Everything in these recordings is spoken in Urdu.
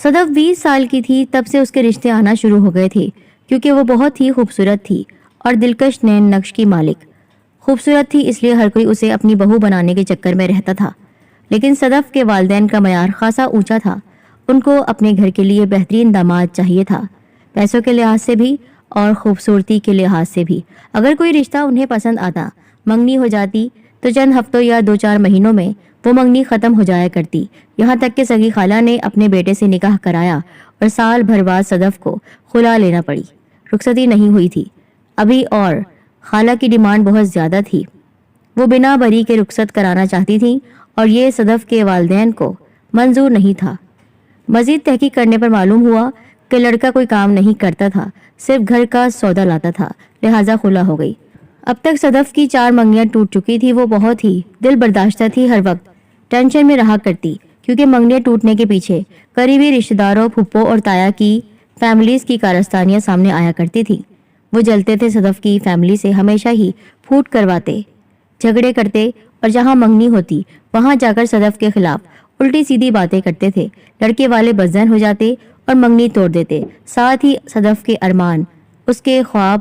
صدف 20 سال کی تھی تب سے اس کے رشتے آنا شروع ہو گئے تھے، کیونکہ وہ بہت ہی خوبصورت تھی اور دلکش نین نقش کی مالک۔ خوبصورت تھی اس لیے ہر کوئی اسے اپنی بہو بنانے کے چکر میں رہتا تھا، لیکن صدف کے والدین کا معیار خاصا اونچا تھا۔ ان کو اپنے گھر کے لیے بہترین داماد چاہیے تھا، پیسوں کے لحاظ سے بھی اور خوبصورتی کے لحاظ سے بھی۔ اگر کوئی رشتہ انہیں پسند آتا، منگنی ہو جاتی تو چند ہفتوں یا 2-4 مہینوں میں وہ منگنی ختم ہو جایا کرتی۔ یہاں تک کہ سگی خالہ نے اپنے بیٹے سے نکاح کرایا اور سال بھر بعد صدف کو خلا لینا پڑی۔ رخصتی نہیں ہوئی تھی ابھی اور خالہ کی ڈیمانڈ بہت زیادہ تھی۔ وہ بنا بری کے رخصت کرانا چاہتی تھیں اور یہ صدف کے والدین کو منظور نہیں تھا۔ مزید تحقیق کرنے پر معلوم ہوا کہ لڑکا کوئی کام نہیں کرتا تھا، صرف گھر کا سودا لاتا تھا، لہٰذا خلا ہو گئی۔ اب تک صدف کی 4 منگنیاں ٹوٹ چکی تھی۔ وہ بہت ہی دل برداشتہ تھی، ہر وقت ٹینشن میں رہا کرتی، کیونکہ منگنیاں ٹوٹنے کے پیچھے قریبی رشتہ داروں، پھپھو اور تایا کی فیملیز کی کارستانیاں سامنے آیا کرتی تھی۔ وہ جلتے تھے، صدف کی فیملی سے ہمیشہ ہی پھوٹ کرواتے، جھگڑے کرتے اور جہاں منگنی ہوتی وہاں جا کر صدف کے خلاف الٹی سیدھی باتیں کرتے تھے۔ لڑکے والے بدظن ہو جاتے اور منگنی توڑ دیتے، ساتھ ہی صدف کے ارمان، اس کے خواب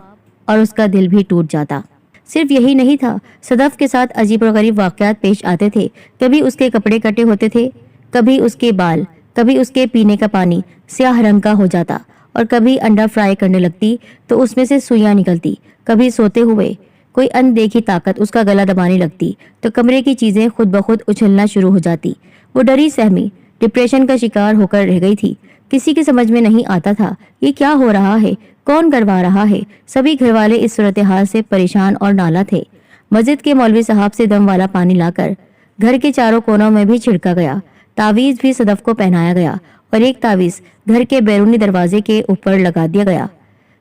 اور اس کا دل بھی ٹوٹ جاتا۔ صرف یہی نہیں تھا، صدف کے ساتھ عجیب و غریب واقعات پیش آتے تھے۔ کبھی اس کے کپڑے کٹے ہوتے تھے، کبھی اس کے بال، کبھی اس کے پینے کا پانی سیاہ رنگ کا ہو جاتا، اور کبھی انڈا فرائی کرنے لگتی تو اس میں سے سوئیاں نکلتی۔ کبھی سوتے ہوئے کوئی اندیکھی طاقت اس کا گلا دبانے لگتی تو کمرے کی چیزیں خود بخود اچھلنا شروع ہو جاتی۔ وہ ڈری سہمی ڈپریشن کا شکار ہو کر رہ گئی تھی۔ کسی کی سمجھ میں نہیں آتا تھا یہ کیا ہو رہا ہے، کون کروا رہا ہے۔ سبھی گھر والے اس صورتحال سے پریشان اور نالا تھے۔ مسجد کے مولوی صاحب سے دم والا پانی لا کر گھر کے چاروں کونوں میں بھی چھڑکا گیا۔ تعویذ بھی صدف کو پہنایا گیا اور ایک تعویذ گھر کے بیرونی دروازے کے اوپر لگا دیا گیا۔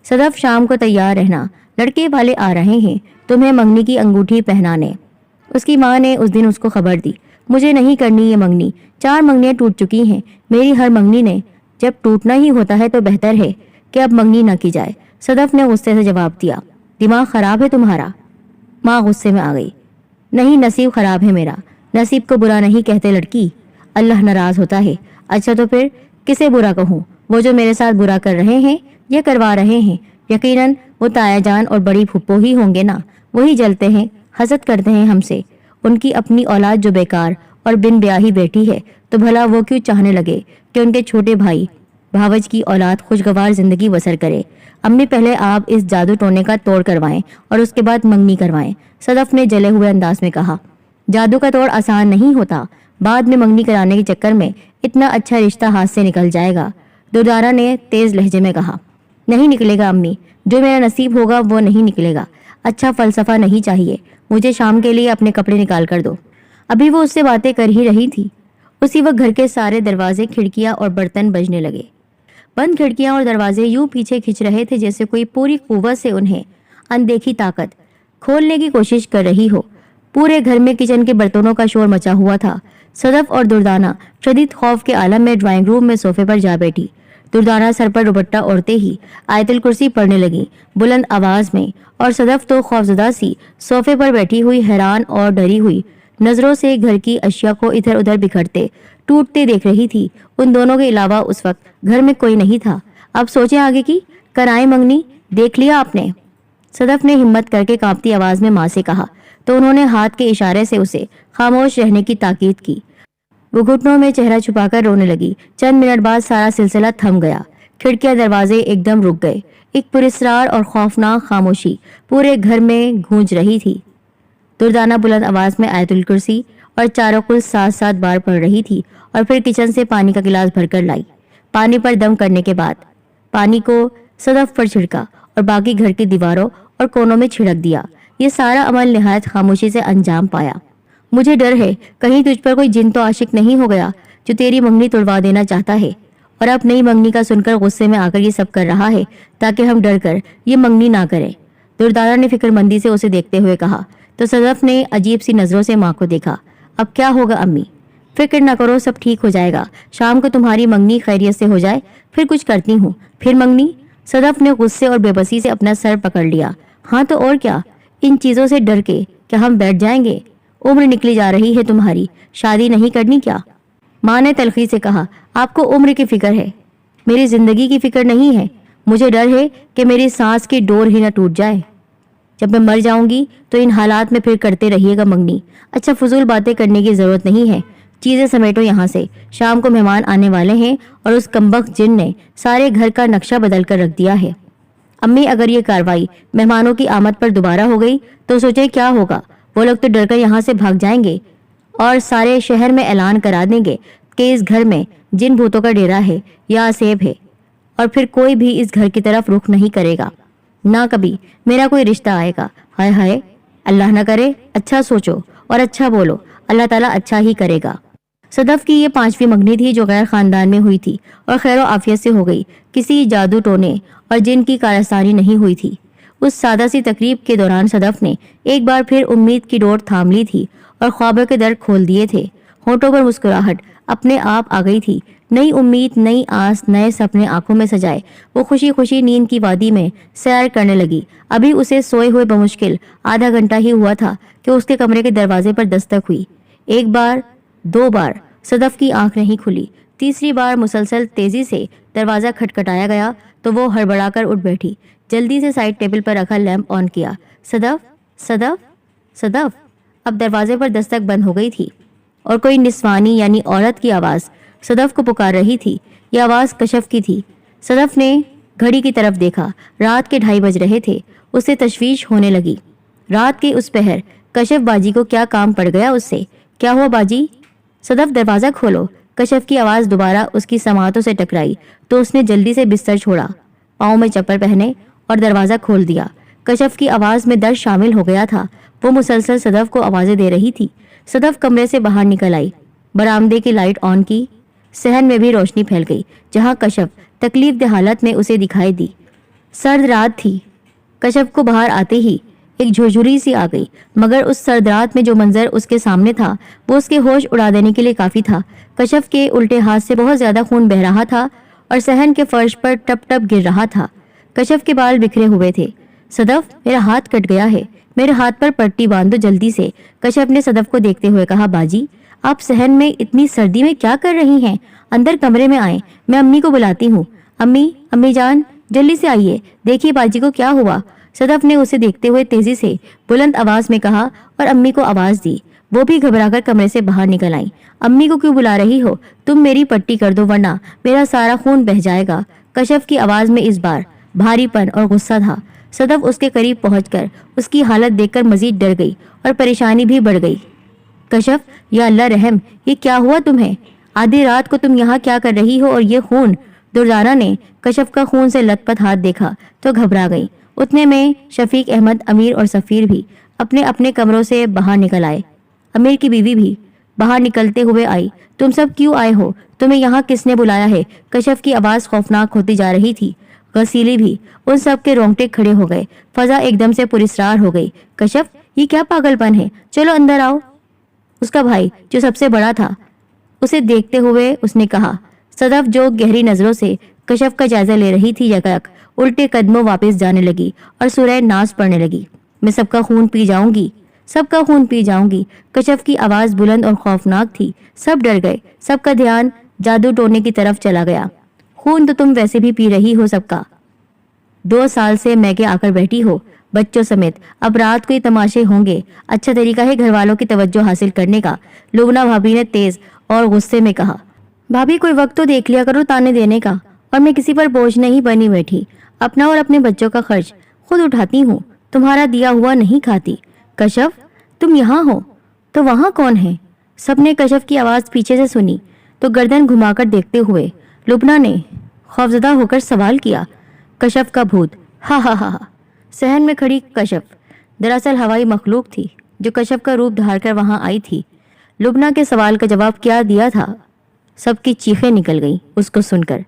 صدف شام کو تیار رہنا، لڑکے والے آ رہے ہیں تمہیں منگنی کی انگوٹھی پہنانے۔ اس کی ماں نے اس دن اس کو خبر دی، مجھے نہیں کرنی یہ منگنی، 4 منگنیاں ٹوٹ چکی ہیں، میری ہر منگنی نے جب ٹوٹنا ہی ہوتا ہے تو بہتر ہے کہ اب منگنی نہ کی جائے۔ صدف نے غصے سے جواب دیا، دماغ خراب ہے تمہارا؟ ماں غصے میں آ گئی، نہیں نصیب خراب ہے میرا، نصیب کو برا نہیں کہتے لڑکی، اللہ ناراض ہوتا ہے۔ اچھا تو پھر کسے برا کہوں؟ وہ جو میرے ساتھ برا کر رہے ہیں یا کروا رہے ہیں، یقیناً وہ تایا جان اور بڑی پھپھو ہی ہوں گے نا، وہی جلتے ہیں، حسد کرتے ہیں ہم سے۔ ان کی اپنی اولاد جو بیکار اور بن بیاہی بیٹی ہے تو بھلا وہ کیوں چاہنے لگے کہ ان کے چھوٹے بھائی بھاوج کی اولاد خوشگوار زندگی بسر کرے۔ امی پہلے آپ اس جادو ٹونے کا توڑ کروائیں اور اس کے بعد منگنی کروائیں، صدف نے جلے ہوئے انداز میں کہا۔ جادو کا توڑ آسان نہیں ہوتا، بعد میں منگنی کرانے کے چکر میں اتنا اچھا رشتہ ہاتھ سے نکل جائے گا، دردارا نے تیز لہجے میں کہا۔ نہیں نکلے گا امی، جو میرا نصیب ہوگا وہ نہیں نکلے گا۔ اچھا فلسفہ نہیں چاہیے، مجھے شام کے لیے اپنے کپڑے نکال کر دو۔ ابھی وہ اس سے باتیں کر ہی رہی تھی، اسی وقت گھر کے سارے دروازے، کھڑکیاں اور برتن بجنے لگے۔ بند کھڑکیاں اور دروازے یوں پیچھے کھنچ رہے تھے جیسے کوئی پوری قوت سے انہیں اندیکھی طاقت کھولنے کی کوشش کر رہی ہو۔ پورے گھر میں کچن کے برتنوں کا شور مچا ہوا تھا۔ صدف اور دردانہ شدید خوف کے عالم میں ڈرائنگ روم میں صوفے پر جا بیٹھی۔ دردانہ سر پر دوپٹہ اوڑھتے ہی آیت الکرسی پڑھنے لگی بلند آواز میں، اور صدف تو خوفزدہ سی صوفے پر بیٹھی ہوئی حیران اور ڈری ہوئی نظروں سے گھر کی اشیاء کو ادھر ادھر بکھرتے ٹوٹتے دیکھ رہی تھی۔ ان دونوں کے علاوہ اس وقت گھر میں کوئی نہیں تھا۔ اب سوچیں آگے کی، کرائیں منگنی، دیکھ لیا آپ نے؟ صدف نے ہمت کر کے کانپتی آواز میں ماں سے کہا تو انہوں نے ہاتھ کے اشارے سے اسے خاموش رہنے کی تاکید کی۔ وہ گھٹنوں میں چہرہ چھپا کر رونے لگی۔ چند منٹ بعد سارا سلسلہ تھم گیا، کھڑکیاں دروازے ایک دم رک گئے۔ ایک پراسرار اور خوفناک خاموشی پورے گھر میں گونج رہی تھی۔ دردانہ بلند آواز میں آیت الکرسی اور چاروں کل 7 بار پڑھ رہی تھی، اور پھر کچن سے پانی کا گلاس بھر کر لائی۔ پانی پر دم کرنے کے بعد پانی کو صدف پر چھڑکا اور باقی گھر کی دیواروں اور کونوں میں چھڑک دیا۔ یہ سارا عمل نہایت خاموشی سے انجام پایا۔ مجھے ڈر ہے کہیں تجھ پر کوئی جن تو عاشق نہیں ہو گیا جو تیری منگنی توڑوا دینا چاہتا ہے، اور اب نئی منگنی کا سن کر غصے میں آ کر یہ سب کر رہا ہے تاکہ ہم ڈر کر یہ منگنی نہ کریں۔ دردانہ نے فکر مندی سے اسے دیکھتے ہوئے کہا تو صدف نے عجیب سی نظروں سے ماں کو دیکھا۔ اب کیا ہوگا امی؟ فکر نہ کرو، سب ٹھیک ہو جائے گا، شام کو تمہاری منگنی خیریت سے ہو جائے پھر کچھ کرتی ہوں۔ پھر منگنی؟ صدف نے غصے اور بے بسی سے اپنا سر پکڑ لیا۔ ہاں تو اور کیا، ان چیزوں سے ڈر کے کیا ہم بیٹھ جائیں گے؟ عمر نکلی جا رہی ہے تمہاری، شادی نہیں کرنی کیا؟ ماں نے تلخی سے کہا، آپ کو عمر کی فکر ہے، میری زندگی کی فکر نہیں ہے. مجھے ڈر ہے کہ میری سانس کی ڈور ہی نہ ٹوٹ جائے. جب میں مر جاؤں گی تو ان حالات میں پھر کرتے رہیے گا منگنی. اچھا فضول باتیں کرنے کی ضرورت نہیں ہے، چیزیں سمیٹو یہاں سے، شام کو مہمان آنے والے ہیں اور اس کمبخت جن نے سارے گھر کا نقشہ بدل کر رکھ دیا ہے. امی اگر یہ کاروائی مہمانوں کی آمد پر دوبارہ ہو گئی تو سوچیں کیا ہوگا. وہ لوگ تو ڈر کر یہاں سے بھاگ جائیں گے اور سارے شہر میں اعلان کرا دیں گے کہ اس گھر میں جن بھوتوں کا ڈیرا ہے یا سیب ہے، اور پھر کوئی بھی اس گھر کی طرف رخ نہیں کرے گا، نہ کبھی میرا کوئی رشتہ آئے گا. ہائے ہائے، اللہ نہ کرے. اچھا سوچو اور اچھا بولو، اللہ تعالیٰ اچھا ہی کرے گا. صدف کی یہ 5ویں منگنی تھی جو غیر خاندان میں ہوئی تھی اور خیر و عافیت سے ہو گئی. کسی جادو ٹونے اور جن کی کارستانی نہیں ہوئی تھی. اس سادہ سی تقریب کے دوران صدف نے ایک بار پھر امید کی ڈور تھام لی تھی اور خوابوں کے در کھول دیے تھے. ہونٹوں پر مسکراہٹ اپنے آپ آ گئی تھی. نئی امید، نئی آس، نئے سپنے آنکھوں میں سجائے وہ خوشی خوشی نیند کی وادی میں سیر کرنے لگی. ابھی اسے سوئے ہوئے بمشکل آدھا گھنٹہ ہی ہوا تھا کہ اس کے کمرے کے دروازے پر دستک ہوئی. ایک بار، 2 بار صدف کی آنکھ نہیں کھلی. تیسری بار مسلسل تیزی سے دروازہ کھٹکھٹایا گیا تو وہ ہڑبڑا کر اٹھ بیٹھی. جلدی سے سائڈ ٹیبل پر رکھا لیمپ آن کیا. صدف، صدف، صدف. اب دروازے پر دستک بند ہو گئی تھی اور کوئی نسوانی یعنی عورت کی آواز صدف کو پکار رہی تھی. یہ آواز کشف کی تھی. صدف نے گھڑی کی طرف دیکھا. رات کے 2:30 بج رہے تھے. اسے تشویش ہونے لگی. رات کے اس پہر کشف باجی کو کیا کام پڑ گیا اس سے؟ کیا ہوا باجی؟ صدف دروازہ کھولو. کشف کی آواز دوبارہ اس کی سماعتوں سے ٹکرائی تو اس نے جلدی سے بستر چھوڑا، پاؤں میں چپل پہنے اور دروازہ کھول دیا. کشف کی آواز میں درد شامل ہو گیا تھا. وہ مسلسل صدف کو آوازیں دے رہی تھی. صدف کمرے سے باہر نکل آئی، برآمدے کی لائٹ آن کی. صحن میں بھی روشنی پھیل گئی جہاں کشف تکلیف دہ حالت میں اسے دکھائی دی. سرد رات تھی. کشف کو باہر آتے ہی ایک جھرجھری سی آ گئی، مگر اس سرد رات میں جو منظر اس کے سامنے تھا وہ اس کے ہوش اڑا دینے کے لیے کافی تھا. کشف کے الٹے ہاتھ سے بہت زیادہ خون بہ رہا تھا اور صحن کے فرش پر ٹپ ٹپ گر رہا تھا. کشف کے بال بکھرے ہوئے تھے. صدف، میرا ہاتھ کٹ گیا ہے، میرے ہاتھ پر پٹی باندھو جلدی سے. کشف نے صدف کو دیکھتے ہوئے کہا، باجی آپ صحن میں اتنی سردی میں کیا کر رہی ہیں؟ اندر کمرے میں آئیں، میں امی کو بلاتی ہوں. امی، امی جان جلدی سے آئیے، دیکھیے باجی کو کیا ہوا. صدف نے اسے دیکھتے ہوئے تیزی سے بلند آواز میں کہا اور امی کو آواز دی. وہ بھی گھبرا کر کمرے سے باہر نکل آئیں. امی کو کیوں بلا رہی ہو؟ تم میری پٹی کر دو ورنہ میرا سارا خون بہہ جائے گا. کشف کی آواز میں اس بار بھاری پن اور غصہ تھا. صدف اس کے قریب پہنچ کر اس کی حالت دیکھ کر مزید ڈر گئی اور پریشانی بھی بڑھ گئی. کشف، یا اللہ رحم، یہ کیا ہوا تمہیں؟ آدھی رات کو تم یہاں کیا کر رہی ہو اور یہ خون؟ دردانہ نے کشف کا خون سے لت پت ہاتھ دیکھا تو گھبرا گئی. اتنے میں شفیق احمد، امیر اور سفیر بھی اپنے اپنے کمروں سے باہر نکل آئے. امیر کی بیوی بھی باہر نکلتے ہوئے آئی. تم سب کیوں آئے ہو؟ تمہیں یہاں کس نے بلایا ہے؟ کشف کی آواز خوفناک ہوتی جا رہی تھی. غسیلی بھی. ان سب کے رونگٹے کھڑے ہو گئے. فضا ایک دم سے پراسرار ہو گئی. کشف، یہ کیا پاگل پن ہے؟ چلو اندر آؤ. اس کا بھائی جو سب سے بڑا تھا اسے دیکھتے ہوئے اس نے کہا. صدف جو گہری نظروں سے کشف کا جائزہ لے رہی تھی یکایک الٹے قدموں واپس جانے لگی اور سورہ ناس پڑھنے لگی. میں سب کا خون پی جاؤں گی، سب کا خون پی جاؤں گی. کشف کی آواز بلند اور خوفناک تھی. سب ڈر گئے. سب کا دھیان جادو ٹونے کی طرف چلا گیا. خون تو تم ویسے بھی پی رہی ہو سب کا. 2 سال سے میکے آ کر بیٹھی ہو بچوں سمیت. اب رات کو یہ تماشے ہوں گے. اچھا طریقہ ہے گھر والوں کی توجہ حاصل کرنے کا. لبنہ بھابھی نے تیز اور غصے میں کہا. بھابھی کوئی وقت تو دیکھ لیا کرو تانے دینے کا. اور میں کسی پر بوجھ نہیں بنی بیٹھی. اپنا اور اپنے بچوں کا خرچ خود اٹھاتی ہوں، تمہارا دیا ہوا نہیں کھاتی. کشف، تم یہاں ہو تو وہاں کون ہے؟ سب نے کشف کی آواز پیچھے سے سنی تو گردن گھما کر دیکھتے ہوئے لبنہ نے خوفزدہ ہو کر سوال کیا. کشف کا بھوت. ہا ہا ہا. صحن میں کھڑی کشف دراصل ہوائی مخلوق تھی جو کشف کا روپ دھار کر وہاں آئی تھی. لبنہ کے سوال کا جواب کیا دیا تھا؟ سب کی چیخیں نکل گئیں اس کو سن کر.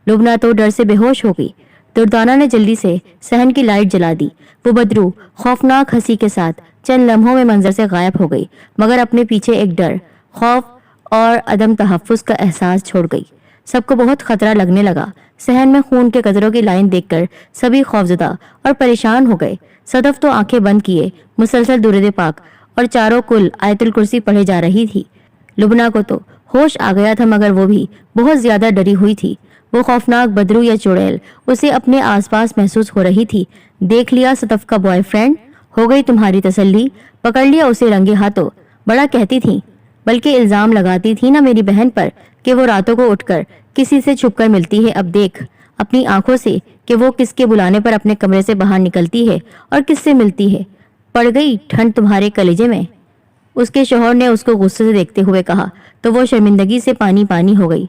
لبنہ تو ڈر سے بے ہوش ہو گئی. دردانہ نے جلدی سے صحن کی لائٹ جلا دی. وہ بدرو خوفناک ہنسی کے ساتھ چند لمحوں میں منظر سے غائب ہو گئی مگر اپنے پیچھے ایک ڈر، خوف اور عدم تحفظ کا احساس چھوڑ گئی. سب کو بہت خطرہ لگنے لگا. صحن میں خون کے قطروں کی لائن دیکھ کر سبھی خوفزدہ اور پریشان ہو گئے. صدف تو آنکھیں بند کیے مسلسل درود پاک اور چاروں کل آیت الکرسی پڑھے جا رہی تھی. لبنہ کو تو ہوش آ گیا تھا مگر وہ بھی بہت زیادہ ڈری ہوئی تھی۔ وہ خوفناک بدرو یا چڑیل اسے اپنے آس پاس محسوس ہو رہی تھی۔ دیکھ لیا صدف کا بوائے فرینڈ، ہو گئی تمہاری تسلی، پکڑ لیا اسے رنگے ہاتھوں۔ بڑا کہتی تھی، بلکہ الزام لگاتی تھی نا میری بہن پر کہ وہ راتوں کو اٹھ کر کسی سے چھپ کر ملتی ہے۔ اب دیکھ اپنی آنکھوں سے کہ وہ کس کے بلانے پر اپنے کمرے سے باہر نکلتی ہے اور کس سے ملتی ہے۔ پڑ گئی ٹھنڈ تمہارے کلیجے میں، اس کے شوہر نے اس کو غصے سے دیکھتے ہوئے کہا تو وہ شرمندگی سے پانی پانی ہو گئی۔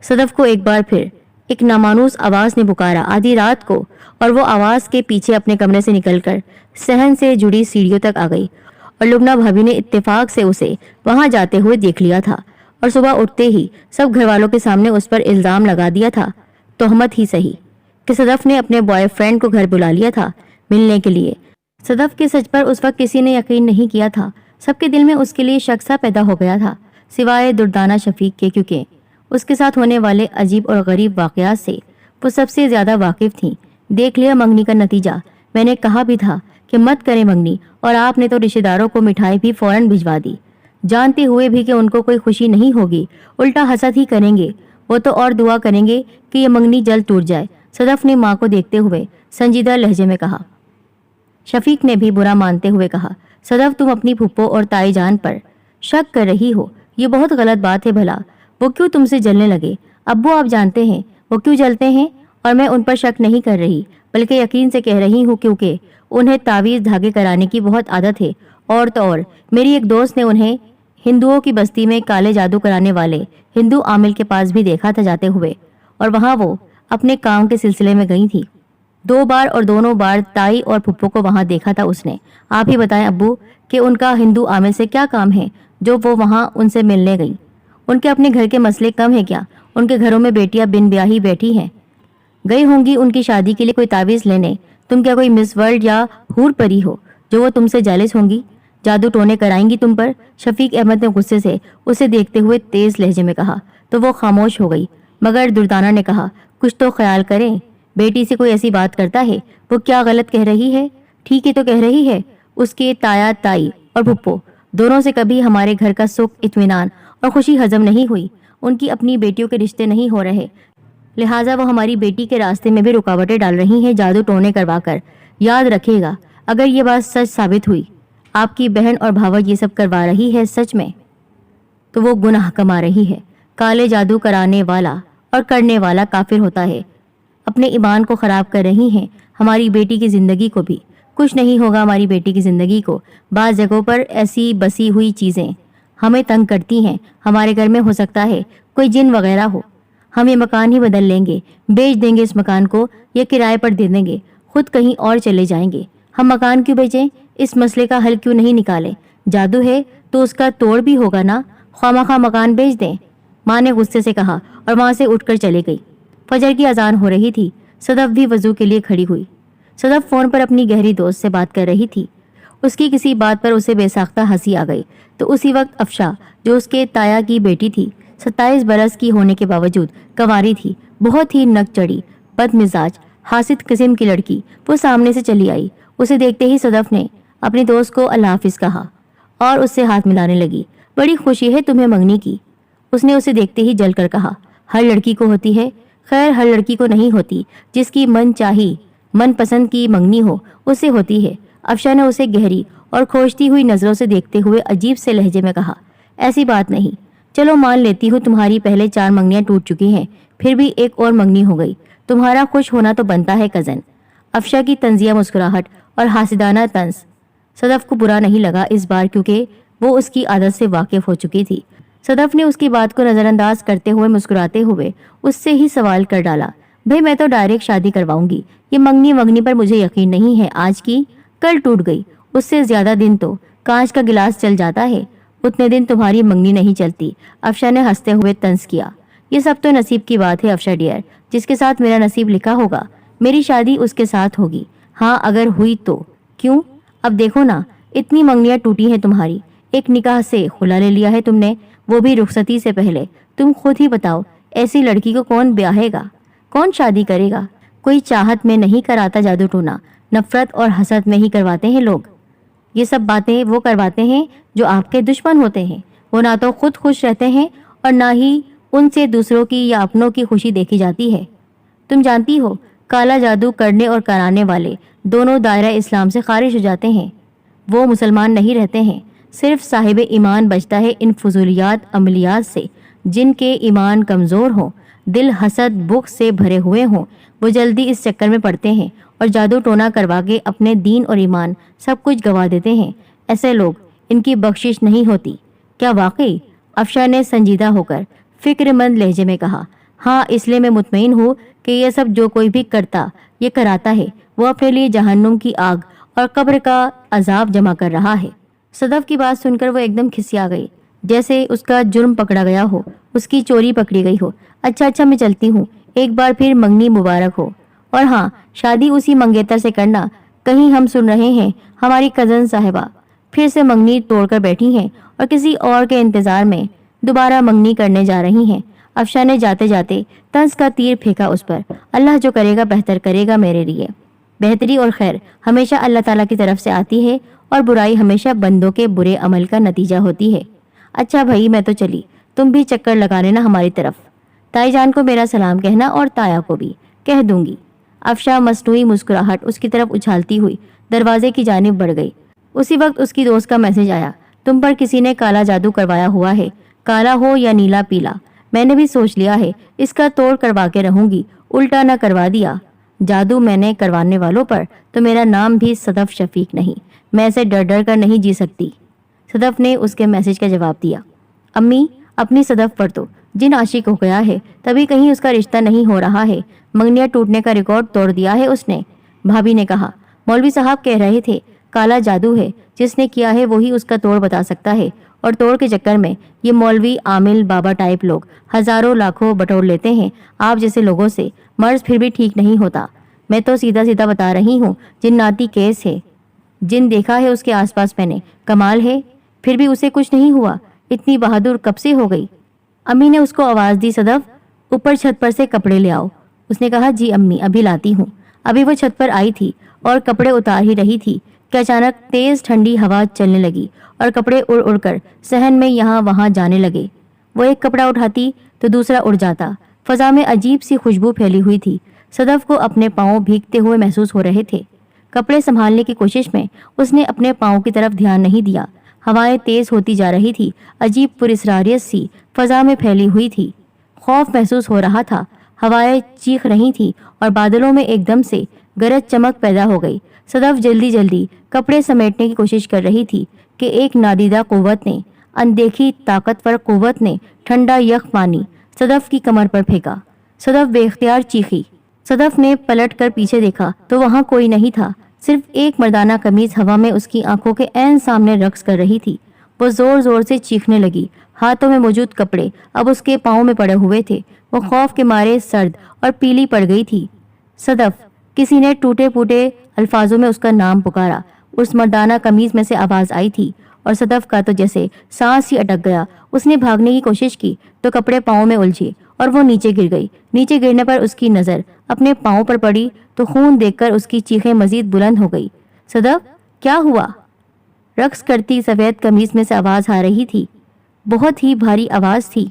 صدف کو ایک بار پھر ایک نامانوس آواز نے پکارا آدھی رات کو، اور وہ آواز کے پیچھے اپنے کمرے سے نکل کر صحن سے جڑی سیڑھیوں تک آ گئی، اور لبنہ بھابھی نے اتفاق سے اسے وہاں جاتے ہوئے دیکھ لیا تھا، اور صبح اٹھتے ہی سب گھر والوں کے سامنے اس پر الزام لگا دیا تھا، تہمت ہی صحیح، کہ صدف نے اپنے بوائے فرینڈ کو گھر بلا لیا تھا ملنے کے لیے۔ صدف کے سچ پر اس وقت کسی نے یقین نہیں کیا تھا۔ سب کے دل میں اس کے لیے شک سا پیدا ہو گیا تھا، سوائے دردانہ شفیق کے، کیونکہ اس کے ساتھ ہونے والے عجیب اور غریب واقعات سے وہ سب سے زیادہ واقف تھیں۔ دیکھ لیا منگنی کا نتیجہ، میں نے کہا بھی تھا کہ مت کریں منگنی، اور آپ نے تو رشتہ داروں کو مٹھائی بھی فوراً بھجوا دی، جانتے ہوئے بھی کہ ان کو کوئی خوشی نہیں ہوگی، الٹا حسد ہی کریں گے، وہ تو اور دعا کریں گے کہ یہ منگنی جلد ٹوٹ جائے۔ صدف نے ماں کو دیکھتے ہوئے سنجیدہ لہجے میں کہا۔ شفیق نے بھی برا مانتے ہوئے کہا، صدف تم اپنی پھپھو اور تائی جان پر شک کر رہی ہو، یہ بہت غلط بات ہے۔ بھلا وہ کیوں تم سے جلنے لگے؟ ابو آپ جانتے ہیں وہ کیوں جلتے ہیں، اور میں ان پر شک نہیں کر رہی بلکہ یقین سے کہہ رہی ہوں، کیونکہ انہیں تعویذ دھاگے کرانے کی بہت عادت ہے، اور تو اور میری ایک دوست نے انہیں ہندوؤں کی بستی میں کالے جادو کرانے والے ہندو عامل کے پاس بھی دیکھا تھا جاتے ہوئے، اور وہاں وہ اپنے کام کے سلسلے میں گئی تھی 2 بار، اور دونوں بار تائی اور پھپھو کو وہاں دیکھا تھا اس نے۔ آپ ہی بتائیں ابو کہ ان کا ہندو عامل سے کیا کام ہے جو وہ وہاں ان سے ملنے گئی؟ ان کے اپنے گھر کے مسئلے کم ہیں کیا؟ ان کے گھروں میں بیٹیاں بن بیاہی بیٹھی ہیں، گئی ہوں گی ان کی شادی کے لیے کوئی تعویذ لینے۔ تم کیا کوئی مس ورلڈ یا حور پری ہو جو وہ تم سے جالس ہوں گی، جادو ٹونے کرائیں گی تم پر؟ شفیق احمد نے غصے سے اسے دیکھتے ہوئے تیز لہجے میں کہا تو وہ خاموش ہو گئی، مگر دردانہ نے کہا کچھ تو خیال کریں، بیٹی سے کوئی ایسی بات کرتا ہے، وہ کیا غلط کہہ رہی ہے؟ ٹھیک ہی تو کہہ رہی ہے، اس کے تایا تائی اور پھپھو دونوں سے کبھی ہمارے گھر کا سکھ اطمینان اور خوشی ہضم نہیں ہوئی، ان کی اپنی بیٹیوں کے رشتے نہیں ہو رہے، لہٰذا وہ ہماری بیٹی کے راستے میں بھی رکاوٹیں ڈال رہی ہیں جادو ٹونے کروا کر۔ یاد رکھے گا اگر یہ بات سچ ثابت ہوئی، آپ کی بہن اور بھاوج یہ سب کروا رہی ہے سچ میں، تو وہ گناہ کما رہی ہے۔ کالے جادو کرانے والا اور کرنے والا کافر ہوتا ہے، اپنے ایمان کو خراب کر رہی ہیں، ہماری بیٹی کی زندگی کو بھی کچھ نہیں ہوگا۔ ہماری بیٹی کی زندگی کو بعض جگہوں پر ایسی بسی ہوئی چیزیں ہمیں تنگ کرتی ہیں، ہمارے گھر میں ہو سکتا ہے کوئی جن وغیرہ ہو، ہم یہ مکان ہی بدل لیں گے، بیچ دیں گے اس مکان کو، یا کرائے پر دے دیں گے، خود کہیں اور چلے جائیں گے۔ ہم مکان کیوں بیچیں؟ اس مسئلے کا حل کیوں نہیں نکالیں؟ جادو ہے تو اس کا توڑ بھی ہوگا نا، خواہ مکان بیچ دیں، ماں نے غصے سے کہا، اور وہاں سے اٹھ کر چلی گئی۔ فجر کی اذان ہو رہی تھی، صدف بھی وضو کے لیے کھڑی ہوئی۔ صدف فون پر اپنی گہری دوست سے بات کر رہی تھی، اس کی کسی بات پر اسے بے ساختہ ہنسی آ گئی، تو اسی وقت افشا جو اس کے تایا کی بیٹی تھی، 27 برس کی ہونے کے باوجود کنواری تھی، بہت ہی نک چڑی، بد مزاج، حاسد قسم کی لڑکی، وہ سامنے سے چلی آئی۔ اسے دیکھتے ہی صدف نے اپنی دوست کو اللہ حافظ کہا اور اس سے ہاتھ ملانے لگی۔ بڑی خوشی ہے تمہیں منگنی کی، اس نے اسے دیکھتے ہی جل کر کہا۔ ہر لڑکی کو ہوتی ہے، خیر ہر لڑکی کو نہیں ہوتی، جس کی من چاہی من پسند کی منگنی ہو اس سے ہوتی ہے۔ افشا نے اسے گہری اور کھوجتی ہوئی نظروں سے دیکھتے ہوئے عجیب سے لہجے میں کہا، ایسی بات نہیں، چلو مان لیتی ہوں تمہاری پہلے 4 منگنیاں ٹوٹ چکی ہیں، پھر بھی ایک اور منگنی ہو گئی، تمہارا خوش ہونا تو بنتا ہے کزن۔ افشا کی طنزیہ مسکراہٹ اور حاسدانہ طنز صدف کو برا نہیں لگا اس بار، کیونکہ وہ اس کی عادت سے واقف ہو چکی تھی۔ صدف نے اس کی بات کو نظر انداز کرتے ہوئے مسکراتے ہوئے اس سے ہی سوال کر ڈالا، بھئی میں تو ڈائریکٹ شادی کرواؤں گی، یہ منگنی پر مجھے یقین نہیں ہے، آج کی کل ٹوٹ گئی، اس سے زیادہ دن تو کانچ کا گلاس چل جاتا ہے، اتنے دن تمہاری منگنی نہیں چلتی۔ افشا نے ہنستے ہوئے طنز کیا، یہ سب تو نصیب کی بات ہے افشا ڈیئر، جس کے ساتھ میرا نصیب لکھا ہوگا میری شادی اس کے ساتھ ہوگی، ہاں اگر ہوئی تو۔ کیوں؟ اب دیکھو نا، اتنی منگنیاں ٹوٹی ہیں تمہاری، ایک نکاح سے خلا لے لیا ہے تم نے، وہ بھی رخصتی سے پہلے۔ تم خود ہی بتاؤ ایسی لڑکی کو کون بیاہے گا، کون شادی کرے گا؟ کوئی چاہت میں نہیں کراتا جادو ٹونا، نفرت اور حسد میں ہی کرواتے ہیں لوگ۔ یہ سب باتیں وہ کرواتے ہیں جو آپ کے دشمن ہوتے ہیں، وہ نہ تو خود خوش رہتے ہیں اور نہ ہی ان سے دوسروں کی یا اپنوں کی خوشی دیکھی جاتی ہے۔ تم جانتی ہو کالا جادو کرنے اور کرانے والے دونوں دائرہ اسلام سے خارج ہو جاتے ہیں۔ وہ مسلمان نہیں رہتے ہیں۔ صرف صاحب ایمان بچتا ہے ان فضولیات عملیات سے۔ جن کے ایمان کمزور ہوں، دل حسد بغض سے بھرے ہوئے ہوں، وہ جلدی اس چکر میں پڑتے ہیں اور جادو ٹونا کروا کے اپنے دین اور ایمان سب کچھ گوا دیتے ہیں۔ ایسے لوگ، ان کی بخشش نہیں ہوتی۔ کیا واقعی؟ افشا نے سنجیدہ ہو کر فکر مند لہجے میں کہا۔ ہاں، اس لیے میں مطمئن ہوں کہ یہ سب جو کوئی بھی کراتا ہے وہ اپنے لیے جہنم کی آگ اور قبر کا عذاب جمع کر رہا ہے۔ صدف کی بات سن کر وہ ایک دم کھسیا گئی، جیسے اس کا جرم پکڑا گیا ہو، اس کی چوری پکڑی گئی ہو۔ اچھا میں چلتی ہوں، ایک بار پھر منگنی مبارک ہو۔ اور ہاں، شادی اسی منگیتر سے کرنا۔ کہیں ہم سن رہے ہیں ہماری کزن صاحبہ پھر سے منگنی توڑ کر بیٹھی ہیں اور کسی اور کے انتظار میں دوبارہ منگنی کرنے جا رہی ہیں۔ افشا نے جاتے جاتے طنز کا تیر پھینکا اس پر۔ اللہ جو کرے گا بہتر کرے گا میرے لیے۔ بہتری اور خیر ہمیشہ اللہ تعالیٰ کی طرف سے آتی ہے اور برائی ہمیشہ بندوں کے برے عمل کا نتیجہ ہوتی ہے۔ اچھا بھائی، میں تو چلی، تم بھی چکر لگا لینا ہماری طرف۔ تائی جان کو میرا سلام کہنا اور تایا کو بھی کہہ دوں گی۔ افشا مصنوعی مسکراہٹ اس کی طرف اچھالتی ہوئی دروازے کی جانب بڑھ گئی۔ اسی وقت اس کی دوست کا میسج آیا، تم پر کسی نے کالا جادو کروایا ہوا ہے، کالا ہو یا نیلا پیلا۔ میں نے بھی سوچ لیا ہے اس کا توڑ کروا کے رہوں گی، الٹا نہ کروا دیا۔ جادو میں نے کروانے والوں پر تو میرا نام بھی صدف شفیق نہیں، میں ایسے ڈر ڈر کر نہیں جی سکتی۔ صدف نے اس کے میسج کا جواب دیا، امی اپنی صدف پر تو جن عاشق ہو گیا ہے، تبھی کہیں اس کا رشتہ نہیں ہو رہا ہے۔ منگنیاں ٹوٹنے کا ریکارڈ توڑ دیا ہے اس نے۔ بھابھی نے کہا، مولوی صاحب کہہ رہے تھے کالا جادو ہے، جس نے کیا ہے وہی اس کا توڑ بتا سکتا ہے، اور توڑ کے چکر میں یہ مولوی عامل بابا ٹائپ لوگ ہزاروں لاکھوں بٹور لیتے ہیں آپ جیسے لوگوں سے۔ مرض پھر بھی ٹھیک نہیں ہوتا۔ میں تو سیدھا سیدھا بتا رہی ہوں، جناتی کیس ہے۔ جن دیکھا ہے اس کے آس پاس میں نے، کمال ہے، پھر بھی اسے کچھ نہیں ہوا۔ اتنی بہادر کب سے ہو گئی؟ امی نے اس کو آواز دی، صدف اوپر چھت پر سے کپڑے لے آؤ۔ اس نے کہا، جی امی ابھی لاتی ہوں۔ ابھی وہ چھت پر آئی تھی اور کپڑے اتار ہی رہی تھی کہ اچانک تیز ٹھنڈی ہوا چلنے لگی اور کپڑے اڑ اڑ کر صحن میں یہاں وہاں جانے لگے۔ وہ ایک کپڑا اٹھاتی تو دوسرا اڑ جاتا۔ فضا میں عجیب سی خوشبو پھیلی ہوئی تھی۔ صدف کو اپنے پاؤں بھیگتے ہوئے محسوس ہو رہے تھے۔ کپڑے سنبھالنے کی کوشش میں اس نے اپنے پاؤں کی طرف دھیان نہیں دیا۔ ہوائیں تیز ہوتی جا رہی تھی، عجیب پراسراریت سی فضا میں پھیلی ہوئی تھی۔ خوف محسوس ہو رہا تھا۔ ہوائیں چیخ رہی تھیں اور بادلوں میں ایک دم سے گرج چمک پیدا ہو گئی۔ صدف جلدی جلدی کپڑے سمیٹنے کی کوشش کر رہی تھی کہ ایک نادیدہ قوت نے، اندیکھی طاقتور قوت نے ٹھنڈا یخ پانی صدف کی کمر پر پھینکا۔ صدف بے اختیار چیخی۔ صدف نے پلٹ کر پیچھے دیکھا تو وہاں کوئی نہیں تھا، صرف ایک مردانہ قمیض ہوا میں اس کی آنکھوں کے عین سامنے رقص کر رہی تھی۔ وہ زور زور سے چیخنے لگی۔ ہاتھوں میں موجود کپڑے اب اس کے پاؤں میں پڑے ہوئے تھے۔ وہ خوف کے مارے سرد اور پیلی پڑ گئی تھی۔ صدف، کسی نے ٹوٹے پھوٹے الفاظوں میں اس کا نام پکارا۔ اس مردانہ قمیض میں سے آواز آئی تھی اور صدف کا تو جیسے سانس ہی اٹک گیا۔ اس نے بھاگنے کی کوشش کی تو کپڑے پاؤں میں الجھے اور وہ نیچے گر گئی۔ نیچے گرنے پر اس کی نظر اپنے پاؤں پر پڑی تو خون دیکھ کر اس کی چیخیں مزید بلند ہو گئی۔ صدف، کیا ہوا؟ رقص کرتی سفید قمیض میں سے آواز آ رہی تھی، بہت ہی بھاری آواز تھی۔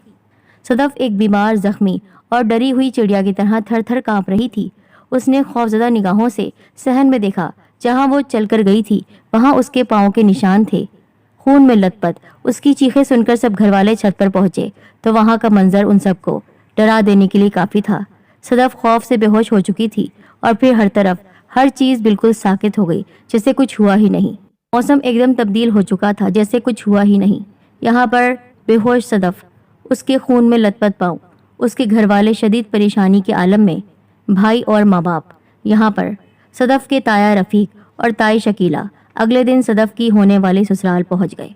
صدف ایک بیمار، زخمی اور ڈری ہوئی چڑیا کی طرح تھر تھر کانپ رہی تھی۔ اس نے خوفزدہ نگاہوں سے صحن میں دیکھا۔ جہاں وہ چل کر گئی تھی وہاں اس کے پاؤں کے نشان تھے، خون میں لت پت۔ اس کی چیخیں سن کر سب گھر والے چھت پر پہنچے تو وہاں کا منظر ان سب کو ڈرا دینے کے لیے کافی تھا۔ صدف خوف سے بے ہوش ہو چکی تھی اور پھر ہر طرف ہر چیز بالکل ساکت ہو گئی، جیسے کچھ ہوا ہی نہیں۔ موسم ایک دم تبدیل ہو چکا تھا، جیسے کچھ ہوا ہی نہیں۔ یہاں پر بے ہوش صدف، اس کے خون میں لت پت پاؤں، اس کے گھر والے شدید پریشانی کے عالم میں، بھائی اور ماں باپ۔ یہاں پر صدف کے تایا رفیق اور تائی شکیلہ اگلے دن صدف کی ہونے والی سسرال پہنچ گئے۔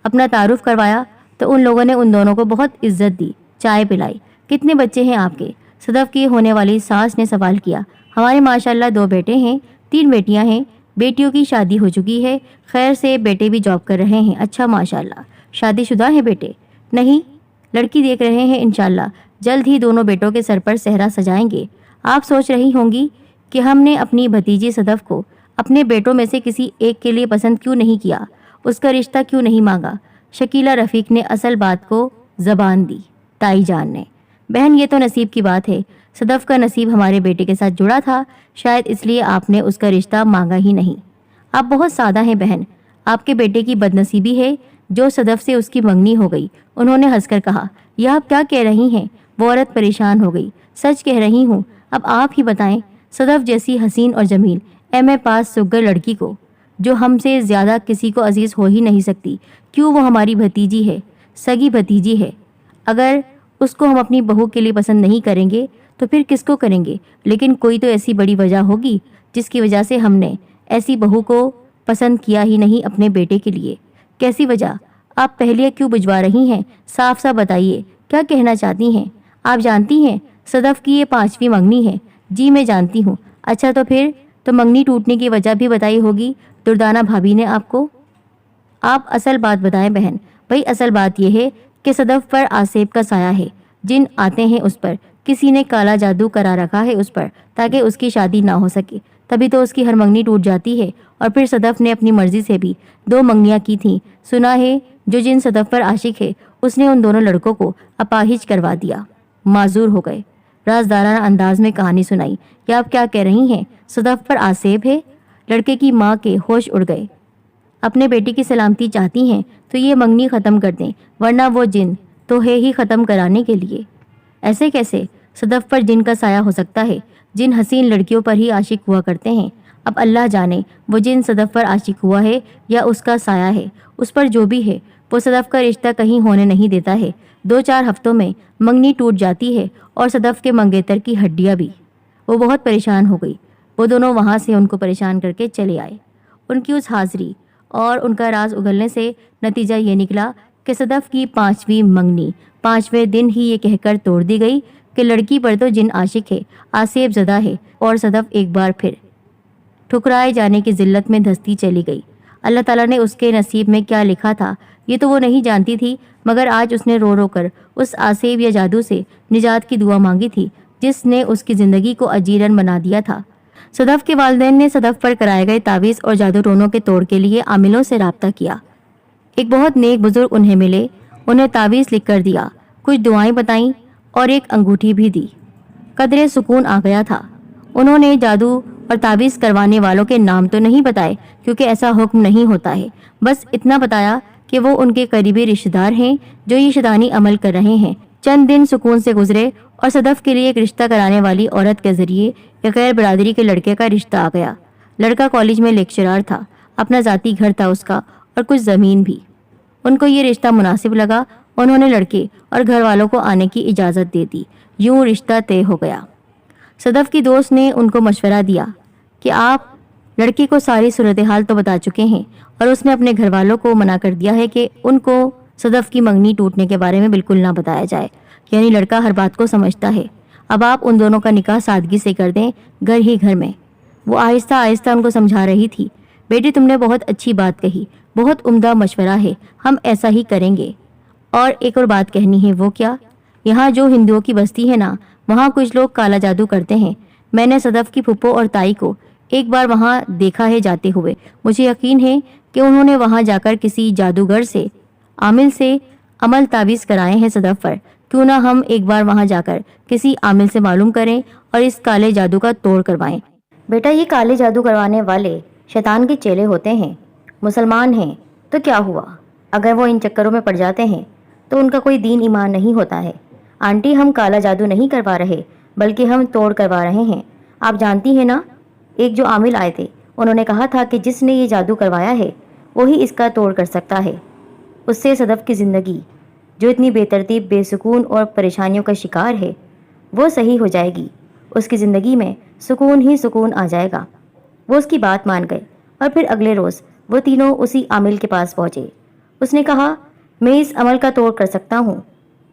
اپنا تعارف کروایا تو ان لوگوں نے ان دونوں کو بہت عزت دی، چائے پلائی۔ کتنے بچے ہیں آپ کے؟ صدف کی ہونے والی ساس نے سوال کیا۔ ہمارے ماشاءاللہ 2 بیٹے ہیں، 3 بیٹیاں ہیں۔ بیٹیوں کی شادی ہو چکی ہے، خیر سے بیٹے بھی جاب کر رہے ہیں۔ اچھا ماشاءاللہ، شادی شدہ ہیں بیٹے؟ نہیں، لڑکی دیکھ رہے ہیں انشاءاللہ، جلد ہی دونوں بیٹوں کے سر پر صحرا سجائیں گے۔ آپ سوچ رہی ہوں گی کہ ہم نے اپنی بھتیجی صدف کو اپنے بیٹوں میں سے کسی ایک کے لیے پسند کیوں نہیں کیا، اس کا رشتہ کیوں نہیں مانگا؟ شکیلہ رفیق نے اصل بات کو زبان دی تائی جان نے۔ بہن یہ تو نصیب کی بات ہے، صدف کا نصیب ہمارے بیٹے کے ساتھ جڑا تھا، شاید اس لیے آپ نے اس کا رشتہ مانگا ہی نہیں۔ آپ بہت سادہ ہیں بہن، آپ کے بیٹے کی بدنصیبی ہے جو صدف سے اس کی منگنی ہو گئی۔ انہوں نے ہنس کر کہا۔ یہ آپ کیا کہہ رہی ہیں؟ وہ عورت پریشان ہو گئی۔ سچ کہہ رہی ہوں، اب آپ ہی بتائیں، صدف جیسی حسین اور جمیل ایم اے پاس سگر لڑکی کو، جو ہم سے زیادہ کسی کو عزیز ہو ہی نہیں سکتی، کیوں وہ ہماری بھتیجی ہے، سگی بھتیجی ہے۔ اگر اس کو ہم اپنی بہو کے لیے پسند نہیں کریں گے تو پھر کس کو کریں گے؟ لیکن کوئی تو ایسی بڑی وجہ ہوگی جس کی وجہ سے ہم نے ایسی بہو کو پسند کیا ہی نہیں اپنے بیٹے کے لیے۔ کیسی وجہ؟ آپ پہلے کیوں بجوا رہی ہیں؟ صاف صاف بتائیے، کیا کہنا چاہتی ہیں؟ آپ جانتی ہیں صدف کی یہ 5ویں منگنی ہے۔ جی میں جانتی ہوں۔ اچھا تو پھر تو منگنی ٹوٹنے کی وجہ بھی بتائی ہوگی دردانہ بھابھی نے آپ کو۔ آپ اصل بات بتائیں بہن۔ بھئی اصل بات یہ ہے کہ صدف پر آصف کا سایہ ہے، جن آتے ہیں اس پر، کسی نے کالا جادو کرا رکھا ہے اس پر تاکہ اس کی شادی نہ ہو سکے، تبھی تو اس کی ہر منگنی ٹوٹ جاتی ہے۔ اور پھر صدف نے اپنی مرضی سے بھی 2 منگنیاں کی تھیں۔ سنا ہے جو جن صدف پر عاشق ہے اس نے ان دونوں لڑکوں کو اپاہج کروا دیا۔ معذور ہو گئے، رازدارانہ انداز میں کہانی سنائی۔ کہ آپ کیا کہہ رہی ہیں؟ صدف پر آصف ہے؟ لڑکے کی ماں کے ہوش اڑ گئے۔ اپنے بیٹی کی سلامتی چاہتی ہیں تو یہ منگنی ختم کر دیں، ورنہ وہ جن تو ہے ہی ختم کرانے کے لیے۔ ایسے کیسے؟ صدف پر جن کا سایہ ہو سکتا ہے؟ جن حسین لڑکیوں پر ہی عاشق ہوا کرتے ہیں۔ اب اللہ جانے وہ جن صدف پر عاشق ہوا ہے یا اس کا سایہ ہے، اس پر جو بھی ہے وہ صدف کا رشتہ کہیں ہونے نہیں دیتا ہے۔ 2-4 ہفتوں میں منگنی ٹوٹ جاتی ہے اور صدف کے منگیتر کی ہڈیاں بھی۔ وہ بہت پریشان ہو گئی۔ وہ دونوں وہاں سے ان کو پریشان کر کے چلے آئے۔ ان کی اس حاضری اور ان کا راز اگلنے سے نتیجہ یہ نکلا کہ صدف کی 5ویں منگنی 5ویں دن ہی یہ کہہ کر توڑ دی گئی کہ لڑکی پر تو جن عاشق ہے، آصف زدہ ہے، اور صدف ایک بار پھر ٹھکرائے جانے کی ذلت میں دھستی چلی گئی۔ اللہ تعالیٰ نے اس کے نصیب میں کیا لکھا تھا یہ تو وہ نہیں جانتی تھی، مگر آج اس نے رو رو کر اس آصف یا جادو سے نجات کی دعا مانگی تھی جس نے اس کی زندگی کو اجیرن بنا دیا تھا۔ صدف کے والدین نے صدف پر کرائے گئے تعویذ اور جادو ٹونوں کے توڑ کے لیے عاملوں سے رابطہ کیا۔ ایک بہت نیک بزرگ انہیں ملے، انہیں تعویذ لکھ کر دیا، کچھ دعائیں بتائیں اور ایک انگوٹھی بھی دی۔ قدرے سکون آ گیا تھا۔ انہوں نے جادو اور تعویذ کروانے والوں کے نام تو نہیں بتائے کیونکہ ایسا حکم نہیں ہوتا ہے، بس اتنا بتایا کہ وہ ان کے قریبی رشتہ دار ہیں جو یہ شیطانی عمل کر رہے ہیں۔ چند دن سکون سے گزرے اور صدف کے لیے ایک رشتہ کرانے والی عورت کے ذریعے ایک غیر برادری کے لڑکے کا رشتہ آ گیا۔ لڑکا کالج میں لیکچرار تھا، اپنا ذاتی گھر تھا اس کا اور کچھ زمین بھی۔ ان کو یہ رشتہ مناسب لگا، انہوں نے لڑکے اور گھر والوں کو آنے کی اجازت دے دی۔ یوں رشتہ طے ہو گیا۔ صدف کی دوست نے ان کو مشورہ دیا کہ آپ لڑکی کو ساری صورتحال تو بتا چکے ہیں اور اس نے اپنے گھر والوں کو منع کر دیا ہے کہ ان کو صدف کی منگنی ٹوٹنے کے بارے میں بالکل نہ بتایا جائے، یعنی لڑکا ہر بات کو سمجھتا ہے۔ اب آپ ان دونوں کا نکاح سادگی سے کر دیں، گھر ہی گھر میں۔ وہ آہستہ آہستہ ان کو سمجھا رہی تھی۔ بیٹی تم نے بہت اچھی بات کہی، بہت عمدہ مشورہ ہے، ہم ایسا ہی کریں گے۔ اور ایک اور بات کہنی ہے۔ وہ کیا؟ یہاں جو ہندوؤں کی بستی ہے نا، وہاں کچھ لوگ کالا جادو کرتے ہیں۔ میں نے صدف کی پھپھو اور تائی کو ایک بار وہاں دیکھا ہے جاتے ہوئے۔ مجھے یقین ہے کہ انہوں نے وہاں جا کر کسی جادوگر سے، عامل سے عمل تعویذ کرائے ہیں صدف پر۔ کیوں نہ ہم ایک بار وہاں جا کر کسی عامل سے معلوم کریں اور اس کالے جادو کا توڑ کروائیں۔ بیٹا یہ کالے جادو کروانے والے شیطان کے چیلے ہوتے ہیں، مسلمان ہیں تو کیا ہوا؟ اگر وہ ان چکروں میں پڑ جاتے ہیں تو ان کا کوئی دین ایمان نہیں ہوتا ہے۔ آنٹی ہم کالا جادو نہیں کروا رہے بلکہ ہم توڑ کروا رہے ہیں۔ آپ جانتی ہیں نا، ایک جو عامل آئے تھے انہوں نے کہا تھا کہ جس نے یہ جادو کروایا ہے وہی اس کا توڑ کر سکتا ہے۔ اس سے صدف کی زندگی جو اتنی بے ترتیب، بے سکون اور پریشانیوں کا شکار ہے وہ صحیح ہو جائے گی۔ اس کی زندگی میں سکون ہی سکون آ جائے گا۔ وہ اس کی بات مان گئے اور پھر اگلے روز وہ تینوں اسی عامل کے پاس پہنچے۔ اس نے کہا میں اس عمل کا توڑ کر سکتا ہوں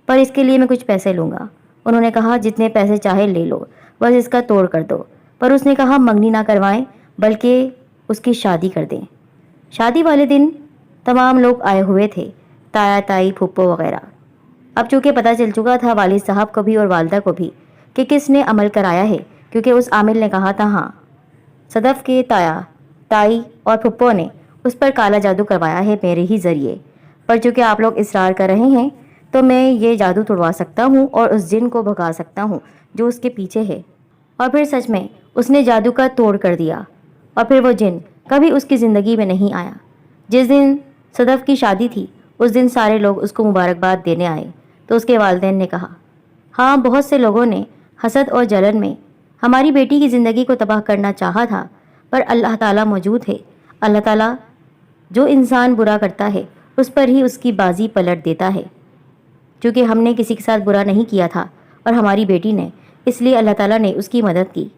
پر اس کے لیے میں کچھ پیسے لوں گا۔ انہوں نے کہا جتنے پیسے چاہے لے لو، بس اس کا توڑ کر دو۔ پر اس نے کہا منگنی نہ کروائیں بلکہ اس کی شادی کر دیں۔ شادی والے دن تمام لوگ آئے ہوئے تھے، تایا تائی پھپھو وغیرہ۔ اب چونکہ پتہ چل چکا تھا والد صاحب کو بھی اور والدہ کو بھی کہ کس نے عمل کرایا ہے، کیونکہ اس عامل نے کہا تھا ہاں صدف کے تایا تائی اور پھپھو نے اس پر کالا جادو کروایا ہے میرے ہی ذریعے۔ پر چونکہ آپ لوگ اصرار کر رہے ہیں تو میں یہ جادو توڑوا سکتا ہوں اور اس جن کو بھگا سکتا ہوں جو اس کے پیچھے ہے۔ اور پھر سچ میں اس نے جادو کا توڑ کر دیا، اور پھر وہ جن کبھی اس کی زندگی میں نہیں آیا۔ جس دن صدف کی شادی تھی اس دن سارے لوگ اس کو مبارکباد دینے آئے تو اس کے والدین نے کہا، ہاں بہت سے لوگوں نے حسد اور جلن میں ہماری بیٹی کی زندگی کو تباہ کرنا چاہا تھا، پر اللہ تعالیٰ موجود ہے۔ اللہ تعالیٰ جو انسان برا کرتا ہے اس پر ہی اس کی بازی پلٹ دیتا ہے۔ چونکہ ہم نے کسی کے ساتھ برا نہیں کیا تھا اور ہماری بیٹی نے، اس لیے اللہ تعالیٰ نے اس کی مدد کی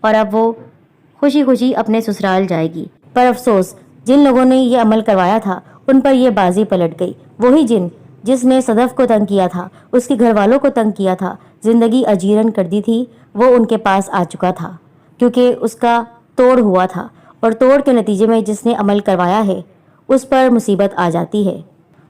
اور اب وہ خوشی خوشی اپنے سسرال جائے گی۔ پر افسوس، جن لوگوں نے یہ عمل کروایا تھا ان پر یہ بازی پلٹ گئی۔ وہی جن جس نے صدف کو تنگ کیا تھا، اس کے گھر والوں کو تنگ کیا تھا، زندگی اجیرن کر دی تھی، وہ ان کے پاس آ چکا تھا کیونکہ اس کا توڑ ہوا تھا، اور توڑ کے نتیجے میں جس نے عمل کروایا ہے اس پر مصیبت آ جاتی ہے۔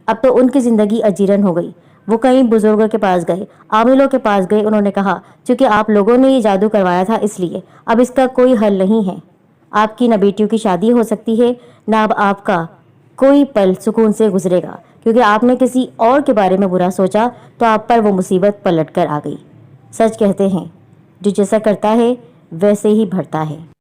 اب تو ان کی زندگی اجیرن ہو گئی۔ وہ کئی بزرگوں کے پاس گئے، عاملوں کے پاس گئے، انہوں نے کہا چونکہ آپ لوگوں نے یہ جادو کروایا تھا اس لیے اب اس کا کوئی حل نہیں ہے۔ آپ کی نہ بیٹیوں کی شادی ہو سکتی ہے، نہ اب آپ کا کوئی پل سکون سے گزرے گا، کیونکہ آپ نے کسی اور کے بارے میں برا سوچا تو آپ پر وہ مصیبت پلٹ کر آ گئی۔ سچ کہتے ہیں جو جیسا کرتا ہے ویسے ہی بھرتا ہے۔